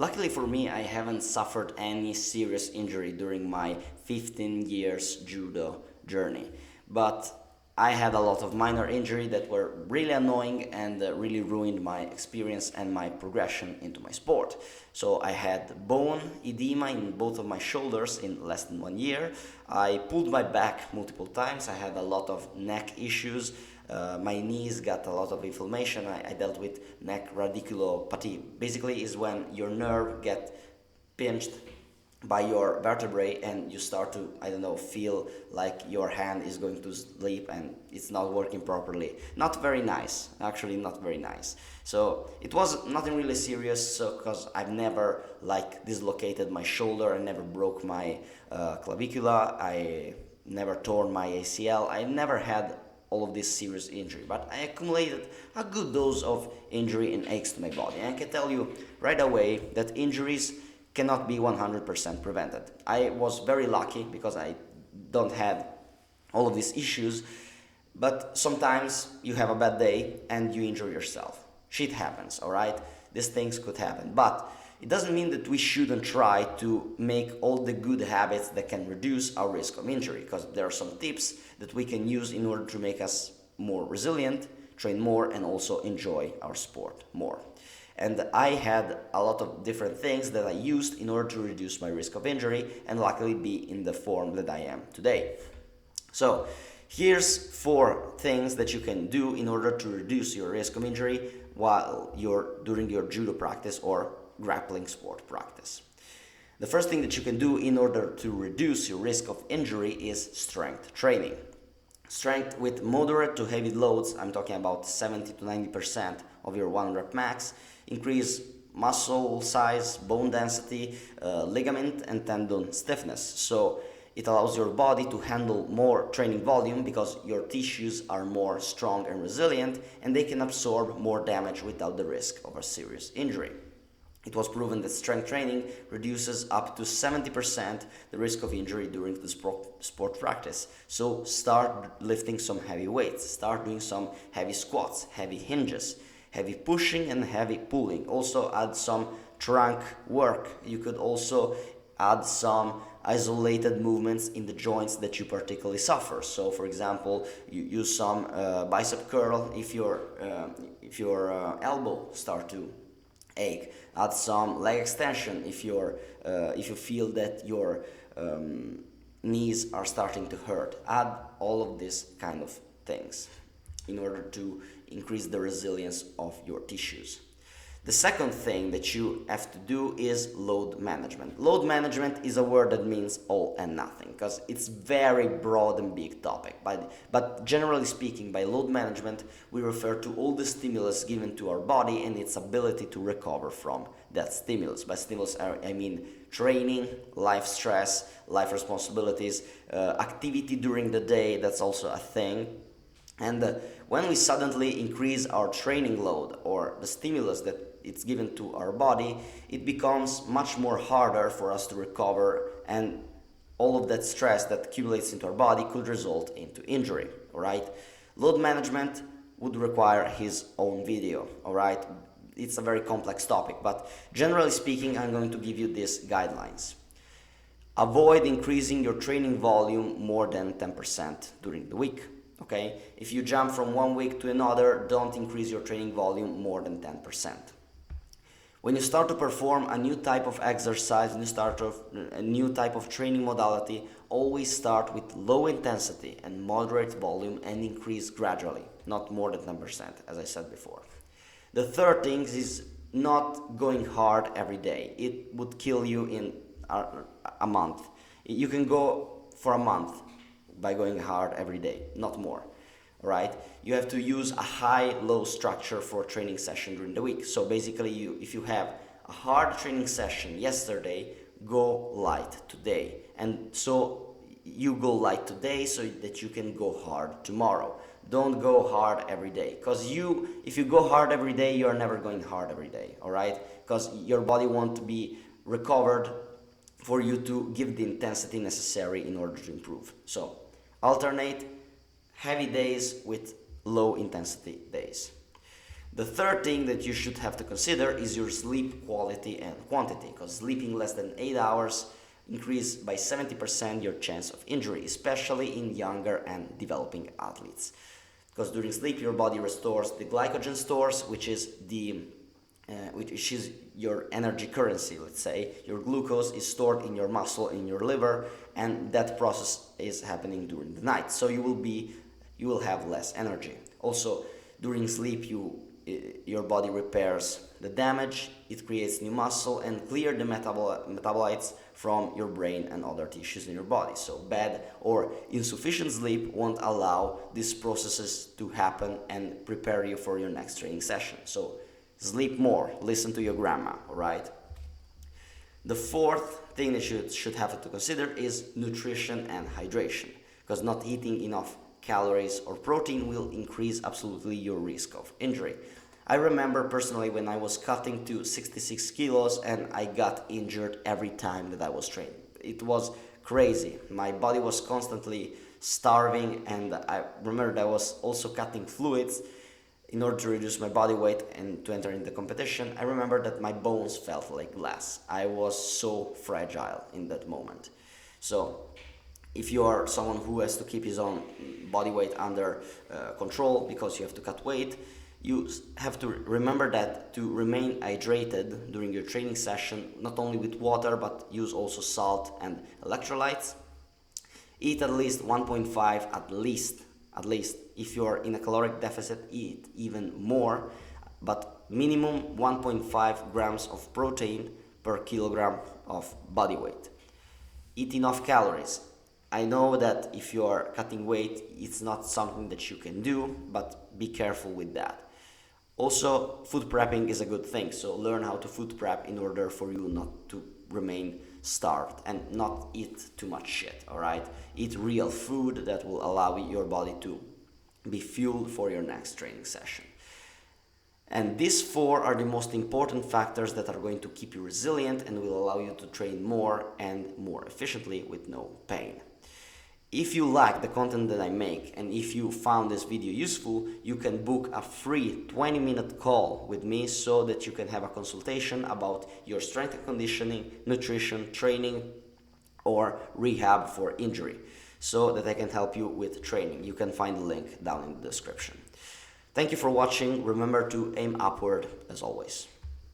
Luckily for me, I haven't suffered any serious injury during my 15 years judo journey, but I had a lot of minor injury that were really annoying and really ruined my experience and my progression into my sport. So I had bone edema in both of my shoulders in less than 1 year. I pulled my back multiple times. I had a lot of neck issues. My knees got a lot of inflammation. I dealt with neck radiculopathy. Basically, is when your nerve get pinched by your vertebrae and you start to, I don't know, feel like your hand is going to sleep and it's not working properly. Not very nice, actually not very nice. So it was nothing really serious, so because I've never like dislocated my shoulder, I never broke my clavicula, I never torn my ACL, I never had all of this serious injury, but I accumulated a good dose of injury and aches to my body. And I can tell you right away that injuries cannot be 100% prevented. I was very lucky because I don't have all of these issues, but sometimes you have a bad day and you injure yourself. Shit happens, all right? These things could happen, but it doesn't mean that we shouldn't try to make all the good habits that can reduce our risk of injury, because there are some tips that we can use in order to make us more resilient, train more, and also enjoy our sport more. And I had a lot of different things that I used in order to reduce my risk of injury and luckily be in the form that I am today. So here's 4 things that you can do in order to reduce your risk of injury while you're during your judo practice or grappling sport practice. The first thing that you can do in order to reduce your risk of injury is strength training. Strength with moderate to heavy loads, I'm talking about 70 to 90% of your 1 rep max, increase muscle size, bone density, ligament and tendon stiffness. So it allows your body to handle more training volume because your tissues are more strong and resilient and they can absorb more damage without the risk of a serious injury. It was proven that strength training reduces up to 70% the risk of injury during the sport practice. So start lifting some heavy weights, start doing some heavy squats, heavy hinges, heavy pushing and heavy pulling. Also add some trunk work. You could also add some isolated movements in the joints that you particularly suffer. So for example, you use some bicep curl if your elbow start to ache. Add some leg extension if you feel that your knees are starting to hurt. Add all of these kind of things in order to increase the resilience of your tissues. The second thing that you have to do is load management. Load management is a word that means all and nothing because it's very broad and big topic. But generally speaking, by load management, we refer to all the stimulus given to our body and its ability to recover from that stimulus. By stimulus, I mean training, life stress, life responsibilities, activity during the day, that's also a thing. And when we suddenly increase our training load or the stimulus that it's given to our body, it becomes much more harder for us to recover, and all of that stress that accumulates into our body could result into injury, all right? Load management would require his own video, all right? It's a very complex topic, but generally speaking, I'm going to give you these guidelines. Avoid increasing your training volume more than 10% during the week. Okay, if you jump from 1 week to another, don't increase your training volume more than 10%. When you start to perform a new type of exercise, a new type of training modality, always start with low intensity and moderate volume and increase gradually, not more than 10%, as I said before. The third thing is not going hard every day. It would kill you in a month. You can go for a month by going hard every day, not more, right? You have to use a high-low structure for a training session during the week. So basically, if you have a hard training session yesterday, go light today. And so you go light today so that you can go hard tomorrow. Don't go hard every day, because if you go hard every day, you are never going hard every day, all right? Because your body won't be recovered for you to give the intensity necessary in order to improve. So alternate heavy days with low intensity days. The third thing that you should have to consider is your sleep quality and quantity, because sleeping less than 8 hours increase by 70% your chance of injury, especially in younger and developing athletes. Because during sleep your body restores the glycogen stores, which is your energy currency. Let's say your glucose is stored in your muscle, in your liver, and that process is happening during the night, so you will have less energy. Also, during sleep your body repairs the damage, it creates new muscle and clear the metabolites from your brain and other tissues in your body. So bad or insufficient sleep won't allow these processes to happen and prepare you for your next training session. So sleep more, listen to your grandma, alright? The fourth thing that you should have to consider is nutrition and hydration, because not eating enough calories or protein will increase absolutely your risk of injury. I remember personally when I was cutting to 66 kilos and I got injured every time that I was training. It was crazy. My body was constantly starving, and I remember that I was also cutting fluids in order to reduce my body weight and to enter in the competition. I remember that my bones felt like glass. I was so fragile in that moment. So if you are someone who has to keep his own body weight under control because you have to cut weight, you have to remember that to remain hydrated during your training session, not only with water, but use also salt and electrolytes. Eat at least 1.5, at least. If you are in a caloric deficit, eat even more, but minimum 1.5 grams of protein per kilogram of body weight. Eat enough calories. I know that if you are cutting weight, it's not something that you can do, but be careful with that. Also, food prepping is a good thing, so learn how to food prep in order for you not to remain starved and not eat too much shit, alright? Eat real food that will allow your body to be fueled for your next training session. And these four are the most important factors that are going to keep you resilient and will allow you to train more and more efficiently with no pain. If you like the content that I make and if you found this video useful, you can book a free 20-minute call with me so that you can have a consultation about your strength and conditioning, nutrition, training, or rehab for injury, so that I can help you with training. You can find the link down in the description. Thank you for watching. Remember to aim upward as always.